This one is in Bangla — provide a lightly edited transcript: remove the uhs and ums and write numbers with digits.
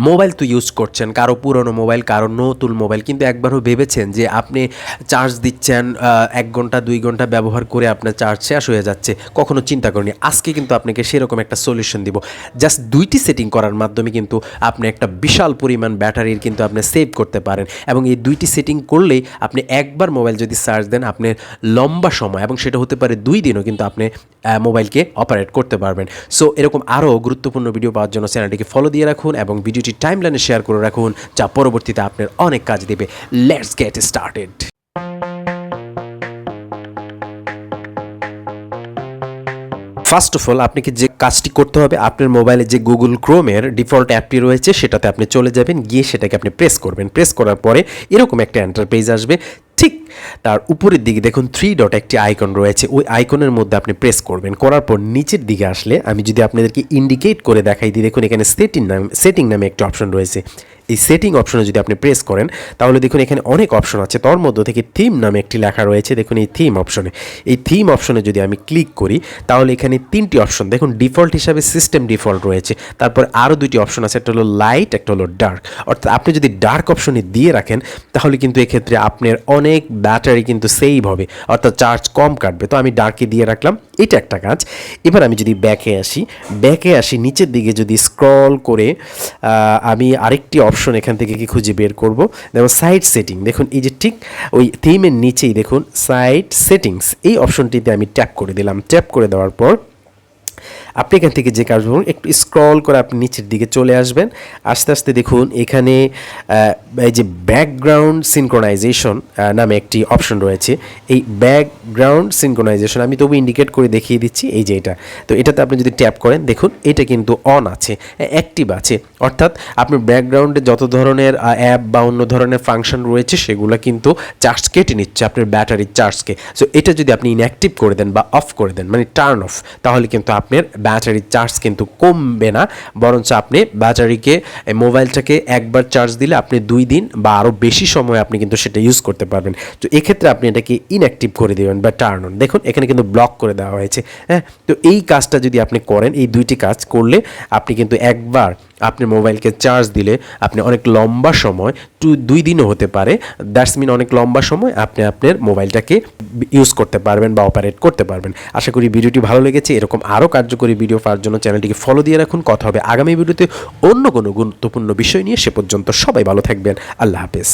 মোবাইল তো ইউজ করছেন, কারো পুরনো মোবাইল, কারো নতুন মোবাইল, কিন্তু একবারও ভেবেছেন যে আপনি চার্জ দিচ্ছেন ১ ঘন্টা ২ ঘন্টা ব্যবহার করে আপনার চার্জ শেষ হয়ে যাচ্ছে, কখনো চিন্তা করেনি? আজকে কিন্তু আপনাকে সেরকম একটা সলিউশন দিব। জাস্ট ২টি সেটিং করার মাধ্যমে কিন্তু আপনি একটা বিশাল পরিমাণ ব্যাটারির কিন্তু আপনি সেভ করতে পারেন, এবং এই ২টি সেটিং করলেই আপনি একবার মোবাইল যদি চার্জ দেন আপনি লম্বা সময়, এবং সেটা হতে পারে ২ দিনও, কিন্তু আপনি মোবাইলকে অপারেট করতে পারবেন। সো এরকম আরও গুরুত্বপূর্ণ ভিডিও পাওয়ার জন্য চ্যানেলটিকে ফলো দিয়ে রাখুন এবং ভিডিওটি টাইমলাইনে শেয়ার করে রাখুন, যা পরবর্তীতে আপনার অনেক কাজ দেবে। Let's get started. First of all আপনাকে যে কাজটি করতে হবে, আপনার মোবাইলে যে গুগল ক্রোমের ডিফল্ট অ্যাপটি রয়েছে সেটাতে আপনি চলে যাবেন, গিয়ে সেটাকে আপনি প্রেস করবেন। প্রেস করার পরে এরকম একটা এন্টারপ্রাইজ আসবে, ঠিক তার উপরের দিকে দেখুন 3 ডট একটি আইকন রয়েছে, ওই আইকনের মধ্যে আপনি প্রেস করবেন। করার পর নিচের দিকে আসলে আমি যদি আপনাদেরকে ইন্ডিকেট করে দেখাই দিই, দেখুন এখানে সেটিং নামে একটি অপশন রয়েছে। এই সেটিং অপশনে যদি আপনি প্রেস করেন তাহলে দেখুন এখানে অনেক অপশন আছে, তার মধ্যে থেকে থিম নামে একটি লেখা রয়েছে। দেখুন এই থিম অপশনে, এই থিম অপশনে যদি আমি ক্লিক করি তাহলে এখানে 3টি অপশন দেখুন, ডিফল্ট হিসাবে সিস্টেম ডিফল্ট রয়েছে, তারপর আরও 2টি অপশন আছে, একটা হলো লাইট, একটা হলো ডার্ক। অর্থাৎ আপনি যদি ডার্ক অপশনে দিয়ে রাখেন তাহলে কিন্তু এক্ষেত্রে আপনার অনেক ব্যাটারি কিন্তু সেভ হবে, অর্থাৎ চার্জ কম কাটবে। তো আমি ডার্কে দিয়ে রাখলাম, এটা একটা কাজ। এবার আমি যদি ব্যাকে আসি নিচের দিকে যদি স্ক্রল করে আমি আরেকটি অপশন এখান থেকে কি খুঁজে বের করব, যেমন সাইট সেটিং। দেখুন এই যে ঠিক ওই থিমের নিচেই দেখুন সাইট সেটিংস, এই অপশনটিতে আমি ট্যাপ করে দিলাম। ট্যাপ করে দেওয়ার পর আপনি এখান থেকে যে কাজ করুন, একটু স্ক্রল করে আপনি নিচের দিকে চলে আসবেন। আস্তে আস্তে দেখুন এখানে এই যে ব্যাকগ্রাউন্ড সিনক্রোনাইজেশন নামে একটি অপশন রয়েছে। এই ব্যাকগ্রাউন্ড সিনক্রোনাইজেশন আমি তবু ইন্ডিকেট করে দেখিয়ে দিচ্ছি, এই যে এটা। তো এটাতে আপনি যদি ট্যাপ করেন দেখুন এটা কিন্তু অন আছে, অ্যাক্টিভ আছে, অর্থাৎ আপনার ব্যাকগ্রাউন্ডে যত ধরনের অ্যাপ বা অন্য ধরনের ফাংশন রয়েছে সেগুলো কিন্তু চার্জ কেটে নিচ্ছে আপনার ব্যাটারির চার্জকে। সো এটা যদি আপনি ইনঅ্যাক্টিভ করে দেন বা অফ করে দেন, মানে টার্ন অফ, তাহলে কিন্তু আপনার ব্যাটারির চার্জ কিন্তু কমবে না, বরঞ্চ আপনি ব্যাটারিকে মোবাইলটাকে একবার চার্জ দিলে আপনি 2 দিন বা আরও বেশি সময় আপনি কিন্তু সেটা ইউজ করতে পারবেন। তো এক্ষেত্রে আপনি এটাকে ইনঅ্যাক্টিভ করে দেবেন বা টার্ন অন। দেখুন এখানে কিন্তু ব্লক করে দেওয়া হয়েছে। হ্যাঁ, তো এই কাজটা যদি আপনি করেন, এই 2টি কাজ করলে আপনি কিন্তু একবার আপনি মোবাইলকে চার্জ দিলে আপনি অনেক লম্বা সময়, 2 দিনও হতে পারে, দ্যাটস মিন অনেক লম্বা সময় আপনি আপনার মোবাইলটাকে ইউজ করতে পারবেন বা অপারেট করতে পারবেন। আশা করি ভিডিওটি ভালো লেগেছে। এরকম আরও কার্যকরী ভিডিও পাওয়ার জন্য চ্যানেলটিকে ফলো দিয়ে রাখুন। কথা হবে আগামী ভিডিওতে অন্য কোনো গুরুত্বপূর্ণ বিষয় নিয়ে। সে পর্যন্ত সবাই ভালো থাকবেন। আল্লাহ হাফেজ।